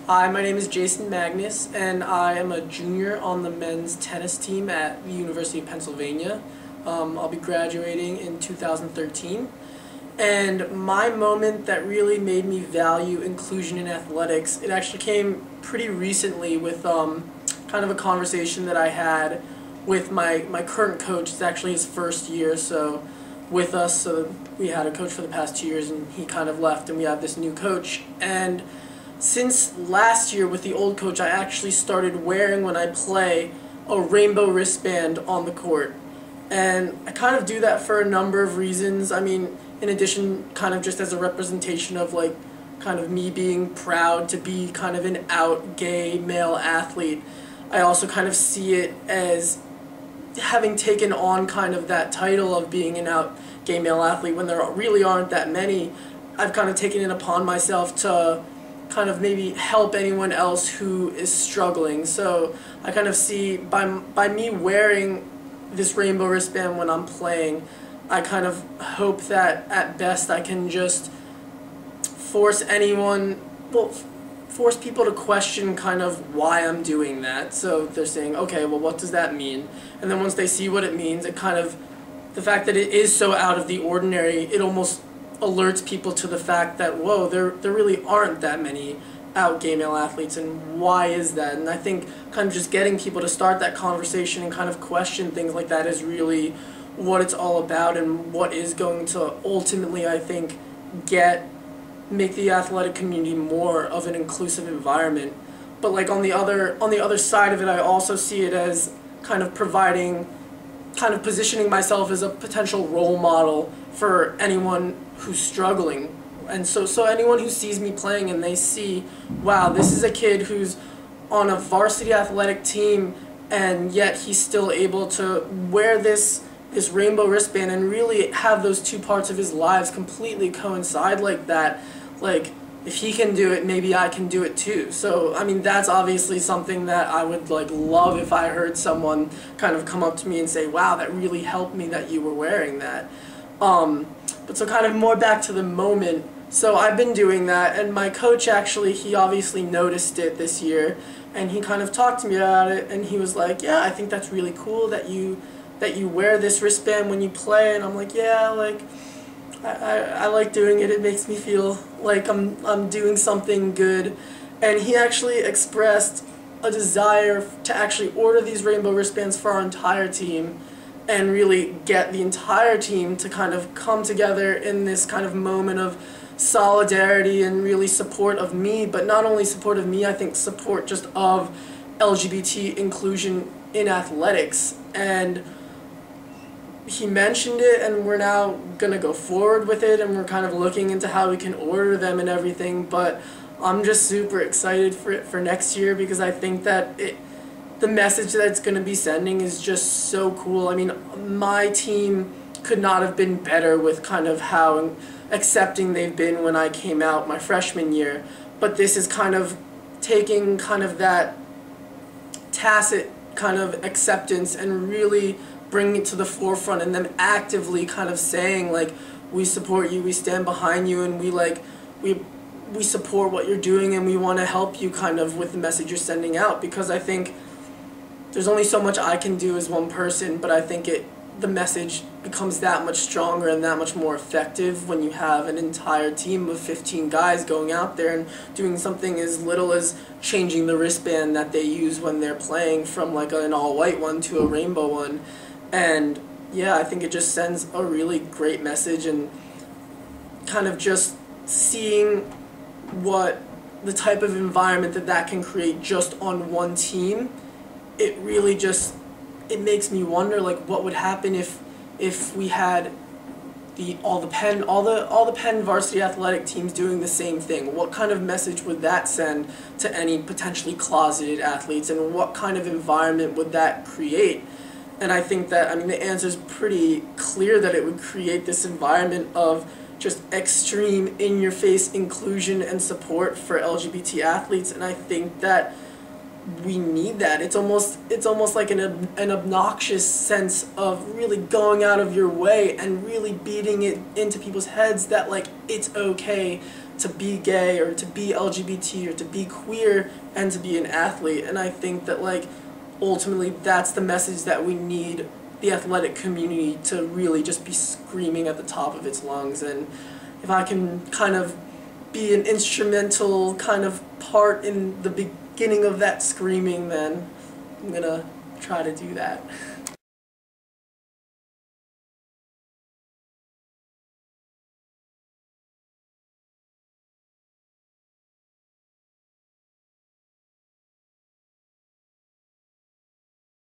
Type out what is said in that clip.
Hi, my name is Jason Magnes, and I am a junior on the men's tennis team at the University of Pennsylvania. I'll be graduating in 2013. And my moment that really made me value inclusion in athletics, it actually came pretty recently with kind of a conversation that I had with my current coach. It's actually his first year with us, so we had a coach for the past 2 years, and he kind of left, and we have this new coach. And since last year with the old coach, I actually started wearing, when I play, a rainbow wristband on the court. And I kind of do that for a number of reasons. I mean, in addition, kind of just as a representation of like kind of me being proud to be kind of an out gay male athlete. I also kind of see it as having taken on kind of that title of being an out gay male athlete when there really aren't that many. I've kind of taken it upon myself to kind of maybe help anyone else who is struggling. So I kind of see by me wearing this rainbow wristband when I'm playing, I kind of hope that at best I can just force force people to question kind of why I'm doing that. So they're saying, okay, well, what does that mean? And then once they see what it means, it kind of, the fact that it is so out of the ordinary, it almost alerts people to the fact that, whoa, there really aren't that many out gay male athletes, and why is that? And I think kind of just getting people to start that conversation and kind of question things like that is really what it's all about, and what is going to ultimately, I think, make the athletic community more of an inclusive environment. But like on the other side of it, I also see it as kind of positioning myself as a potential role model for anyone who's struggling. And so anyone who sees me playing and they see, wow, this is a kid who's on a varsity athletic team, and yet he's still able to wear this rainbow wristband and really have those two parts of his lives completely coincide like that. Like, if he can do it, maybe I can do it too. So, I mean, that's obviously something that I would like love if I heard someone kind of come up to me and say, wow, that really helped me that you were wearing that. But so kind of more back to the moment. So I've been doing that, and my coach actually, he obviously noticed it this year, and he kind of talked to me about it, and he was like, yeah, I think that's really cool that you wear this wristband when you play. And I'm like, yeah, like I like doing it. It makes me feel like I'm doing something good. And he actually expressed a desire to actually order these rainbow wristbands for our entire team, and really get the entire team to kind of come together in this kind of moment of solidarity and really support of me, but not only support of me, I think support just of LGBT inclusion in athletics. And he mentioned it, and we're now going to go forward with it, and we're kind of looking into how we can order them and everything. But I'm just super excited for it for next year, because I think that the message that it's going to be sending is just so cool. I mean, my team could not have been better with kind of how accepting they've been when I came out my freshman year. But this is kind of taking kind of that tacit kind of acceptance and really bringing it to the forefront, and them actively kind of saying, like, we support you, we stand behind you, and we support what you're doing, and we want to help you kind of with the message you're sending out. Because I think there's only so much I can do as one person, but I think the message becomes that much stronger and that much more effective when you have an entire team of 15 guys going out there and doing something as little as changing the wristband that they use when they're playing from like an all-white one to a rainbow one. And yeah, I think it just sends a really great message, and kind of just seeing what the type of environment that can create just on one team, it really just, it makes me wonder, like, what would happen if we had all the Penn varsity athletic teams doing the same thing. What kind of message would that send to any potentially closeted athletes, and what kind of environment would that create? And I think that, I mean, the answer is pretty clear, that it would create this environment of just extreme in-your-face inclusion and support for LGBT athletes. And I think that we need that. It's almost like an obnoxious sense of really going out of your way and really beating it into people's heads that, like, it's okay to be gay or to be LGBT or to be queer and to be an athlete. And I think that like ultimately that's the message that we need the athletic community to really just be screaming at the top of its lungs. And if I can kind of be an instrumental kind of part in the beginning of that screaming, then I'm gonna try to do that.